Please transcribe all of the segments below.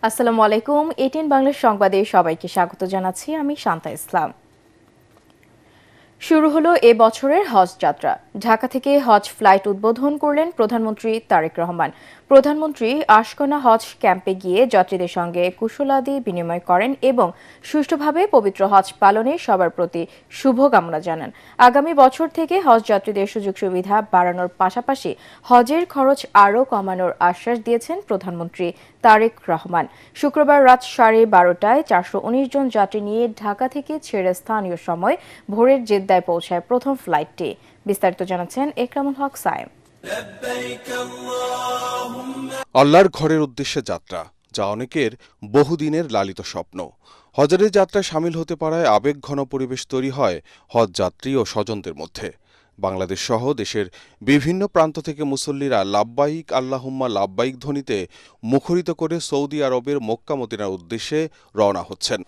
আসসালামু আলাইকুম। এটিএন বাংলার সংবাদে সবাইকে স্বাগত জানাচ্ছি। আমি শান্তা ইসলাম। শুরু হলো এ বছরের হজ যাত্রা। ঢাকা থেকে হজ ফ্লাইট উদ্বোধন করলেন প্রধানমন্ত্রী তারেক রহমান। প্রধানমন্ত্রী আশকোনা হজ ক্যাম্পে গিয়ে যাত্রীদের সঙ্গে কুশলাদি বিনিময় করেন এবং সুষ্ঠুভাবে পবিত্র হজ পালনে সবার প্রতি শুভকামনা জানান। আগামী বছর থেকে হজ যাত্রীদের সুযোগ সুবিধা বাড়ানোর পাশাপাশি হজের খরচ আরও কমানোর আশ্বাস দিয়েছেন প্রধানমন্ত্রী তারেক রহমান। শুক্রবার রাত 12:30টায় 419 জন যাত্রী নিয়ে ঢাকা থেকে ছেড়ে স্থানীয় সময় ভোরের জেদ্দায় পৌঁছায় প্রথম ফ্লাইটটি। বিস্তারিত জানাচ্ছেন একরামুল হক সায়েম। আল্লাহর ঘরের উদ্দেশ্যে যাত্রা, যা অনেকের বহুদিনের লালিত স্বপ্ন। হজের যাত্রায় সামিল হতে পারায় আবেগঘন পরিবেশ তৈরি হয় হজ যাত্রী ও স্বজনদের মধ্যে। বাংলাদেশ সহ দেশের বিভিন্ন প্রান্ত থেকে মুসল্লিরা লাব্বাইক আল্লাহুম্মা লাব্বাইক ধ্বনিতে মুখরিত করে সৌদি আরবের মক্কা মদিনার উদ্দেশ্যে রওনা হচ্ছেন।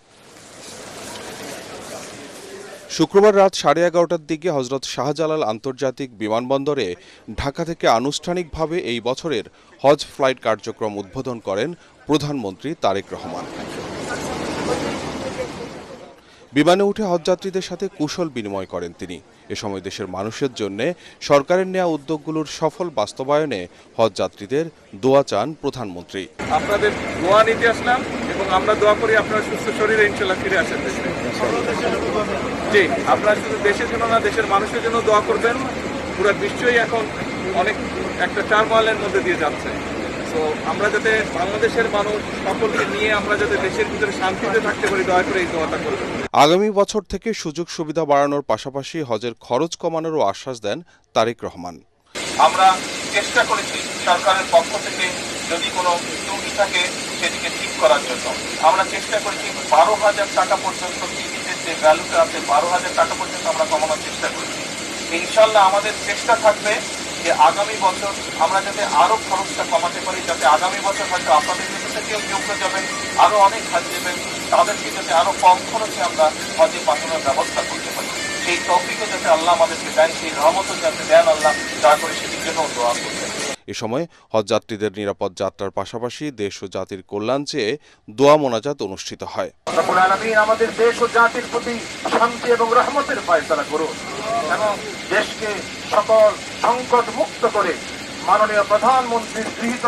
শুক্রবার রাত 11:30টার দিকে হজরত শাহজালাল আন্তর্জাতিক বিমানবন্দরে ঢাকা থেকে আনুষ্ঠানিকভাবে এই বছরের হজ ফ্লাইট কার্যক্রম উদ্বোধন করেন প্রধানমন্ত্রী তারেক রহমান। বিমানে উঠে হজযাত্রীদের সাথে কুশল বিনিময় করেন তিনি। এ সময় দেশের মানুষের জন্য সরকারের নেওয়া উদ্যোগগুলোর সফল বাস্তবায়নে হজযাত্রীদের দোয়া চান প্রধানমন্ত্রী। আপনাদের দোয়া নিতে আসলাম এবং আমরা দোয়া করি আপনারা সুস্থ শরীরে ইনশাল্লাহ ফিরে আসেন দেশে। জি, আপনারা শুধু দেশের জন্য না, দেশের মানুষের জন্য দোয়া করবেন। পুরো বিশ্বই এখন অনেক একটা টার্মোইলের মধ্যে দিয়ে যাচ্ছে। তো আমরা যাতে বাংলাদেশের মানুষ সকলকে নিয়ে আমরা যাতে দেশের ভিতরে শান্তিতে থাকতে পারি, দয়া করে এই দোয়াটা করবেন। আগামী বছর থেকে সুযোগ সুবিধা বাড়ানোর পাশাপাশি হজের খরচ কমানোরও আশ্বাস দেন তারেক রহমান। আমরা চেষ্টা করেছি সরকারের পক্ষ থেকে যদি কোনো ত্রুটি থাকে সেটিকে ঠিক করার জন্য। আমরা চেষ্টা করেছি 12,000 টাকা পর্যন্ত টিকিটের যে ভ্যালুটা আছে 12,000 টাকা পর্যন্ত আমরা কমানোর চেষ্টা করেছি। ইনশাল্লাহ আমাদের চেষ্টা থাকবে যে আগামী বছর আমরা যাতে আরো খরচটা কমাতে পারি, যাতে আগামী বছর হয়তো আপনাদের ভিতরে কেউ যোগ্য যাবেন, আরো অনেক হাজি দেবেন, তাদেরকে যাতে আরো কম খরচে আমরা হজে পাঠানোর ব্যবস্থা করতে পারি। সেই তৌফিকও যাতে আল্লাহ আমাদেরকে দেন, সেই রহমতও যাতে দেন আল্লাহ, দয়া করে সেটির জন্য দোয়া করবেন। এ সময় হজযাত্রীদের নিরাপদ যাত্রার পাশাপাশি দেশ ও জাতির কল্যাণ চেয়ে দোয়া মোনাজাত অনুষ্ঠিত হয়। রব্বুল আলামিন আমাদের দেশ ও জাতির প্রতি শান্তি এবং রহমতের ফয়সালা করুন এবং দেশকে সকল সংকট মুক্ত করে মাননীয় প্রধানমন্ত্রীর গৃহীত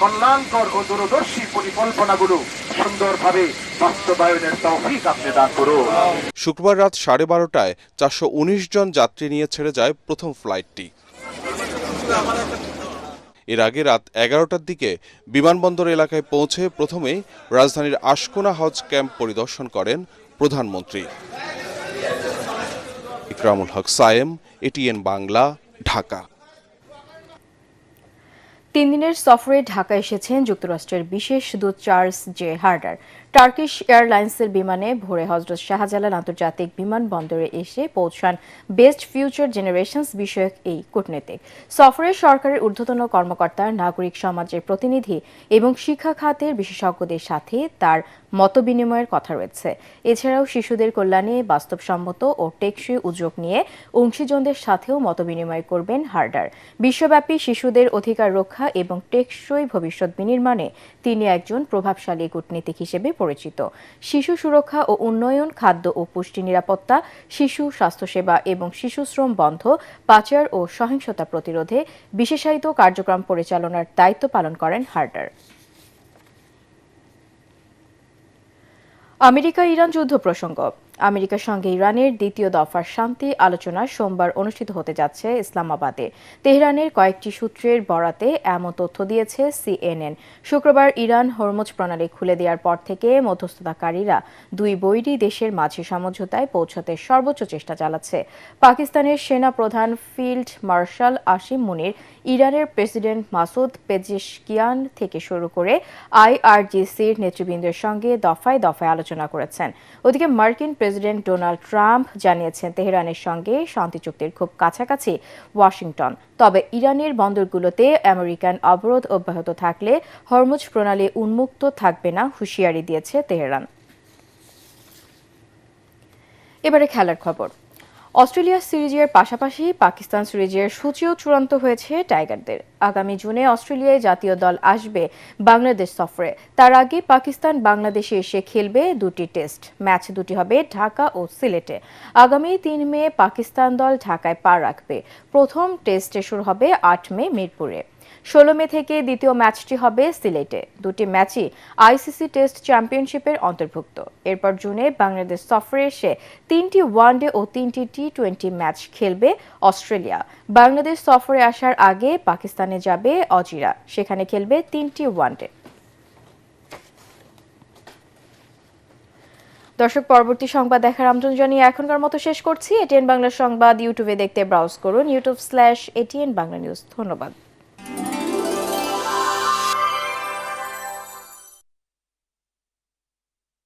কল্যাণকর ও দূরদর্শী পরিকল্পনাগুলো সুন্দরভাবে বাস্তবায়নের তৌফিক আপনি দান করুন। শুক্রবার রাত 12:30টায় 419 জন যাত্রী নিয়ে ছেড়ে যায় প্রথম ফ্লাইটটি। এর আগে রাত 11টার দিকে বিমানবন্দর এলাকায় পৌঁছে প্রথমেই রাজধানীর আশকোনা হজ ক্যাম্প পরিদর্শন করেন প্রধানমন্ত্রী। ইকরামুল হক সায়েম, এটিএন বাংলা, ঢাকা। 3 দিনের সফরে ঢাকা এসেছেন যুক্তরাষ্ট্রের বিশেষ দূত চার্লস জে হার্ডার। টার্কিশ এয়ারলাইন্সের বিমানে ভোরে হজরত শাহজালাল আন্তর্জাতিক বিমানবন্দরে এসে পৌঁছান বেস্ট ফিউচার জেনারেশনস বিষয়ক এই কূটনীতিক। সফরে সরকারের ঊর্ধ্বতন কর্মকর্তা, নাগরিক সমাজের প্রতিনিধি এবং শিক্ষা খাতের বিশেষজ্ঞদের সাথে তার মতবিনিময়ের কথা রয়েছে। এছাড়াও শিশুদের কল্যাণে বাস্তবসম্মত ও টেকসই উদ্যোগ নিয়ে অংশীজনদের সাথেও মতবিনিময় করবেন হার্ডার। বিশ্বব্যাপী শিশুদের অধিকার রক্ষা এবং টেকসই ভবিষ্যৎ বিনির্মাণে তিনি একজন প্রভাবশালী কূটনীতিক হিসেবে পরিচিত। শিশু সুরক্ষা ও উন্নয়ন, খাদ্য ও পুষ্টি নিরাপত্তা, শিশু স্বাস্থ্যসেবা এবং শিশু শ্রম বন্ধ, পাচার ও সহিংসতা প্রতিরোধে বিশেষায়িত কার্যক্রম পরিচালনার দায়িত্ব পালন করেন হার্ডার। আমেরিকা ইরান যুদ্ধ প্রসঙ্গ। আমেরিকার সঙ্গে ইরানের দ্বিতীয় দফার শান্তি আলোচনা সোমবার অনুষ্ঠিত হতে যাচ্ছে ইসলামাবাদে। তেহরানের কয়েকটি সূত্রের বরাতে এমন তথ্য দিয়েছে সিএনএন। শুক্রবার ইরান হরমুজ প্রণালী খুলে দেওয়ার পর থেকে মধ্যস্থতাকারীরা দুই বৈরী দেশের মাঝে সমঝোতায় পৌঁছাতে সর্বোচ্চ চেষ্টা চালাচ্ছে। পাকিস্তানের সেনা প্রধান ফিল্ড মার্শাল আসিম মুনির, ইরানের প্রেসিডেন্ট মাসুদ পেজেশকিয়ান থেকে শুরু করে আইআরজিসির নেতৃবৃন্দের সঙ্গে দফায় দফায় আলোচনা করেছেন। ওদিকে মার্কিন প্রেসিডেন্ট ডোনাল্ড ট্রাম্প জানিয়েছেন তেহরানের সঙ্গে শান্তি চুক্তির খুব কাছাকাছি ওয়াশিংটন। তবে ইরানের বন্দরগুলোতে আমেরিকান অবরোধ অব্যাহত থাকলে হরমুজ প্রণালী উন্মুক্ত থাকবে না হুঁশিয়ারি দিয়েছে তেহরান। এবারে খেলার খবর। অস্ট্রেলিয়া সিরিজের পাশাপাশি পাকিস্তান সিরিজের সূচিও চূড়ান্ত হয়েছে টাইগারদের। আগামী জুনে অস্ট্রেলিয়ায় জাতীয় দল আসবে বাংলাদেশ সফরে। তার আগে পাকিস্তান বাংলাদেশে এসে খেলবে দুটি টেস্ট ম্যাচ, দুটি হবে ঢাকা ও সিলেটে। আগামী 3 মে পাকিস্তান দল ঢাকায় পা রাখবে। প্রথম টেস্ট শুরু হবে 8 মে মিরপুরে। 16 মে থেকে দ্বিতীয় ম্যাচটি হবে সিলেটে। দুটি ম্যাচই আইসিসি টেস্ট চ্যাম্পিয়নশিপের অন্তর্ভুক্ত। এরপর জুনে বাংলাদেশ সফরে এসে 3টি ওয়ানডে ও 3টি টি-20 ম্যাচ খেলবে অস্ট্রেলিয়া। বাংলাদেশ সফরে আসার আগে পাকিস্তানে যাবে অজিরা, সেখানে খেলবে 3টি ওয়ানডে। দর্শক, পরবর্তী সংবাদ দেখার আমন্ত্রণ জানিয়ে এখনকার মতো শেষ করছি। এটিএন বাংলা সংবাদ ইউটিউবে দেখতে ব্রাউজ করুন youtube.com/ATN বাংলা নিউজ। ধন্যবাদ।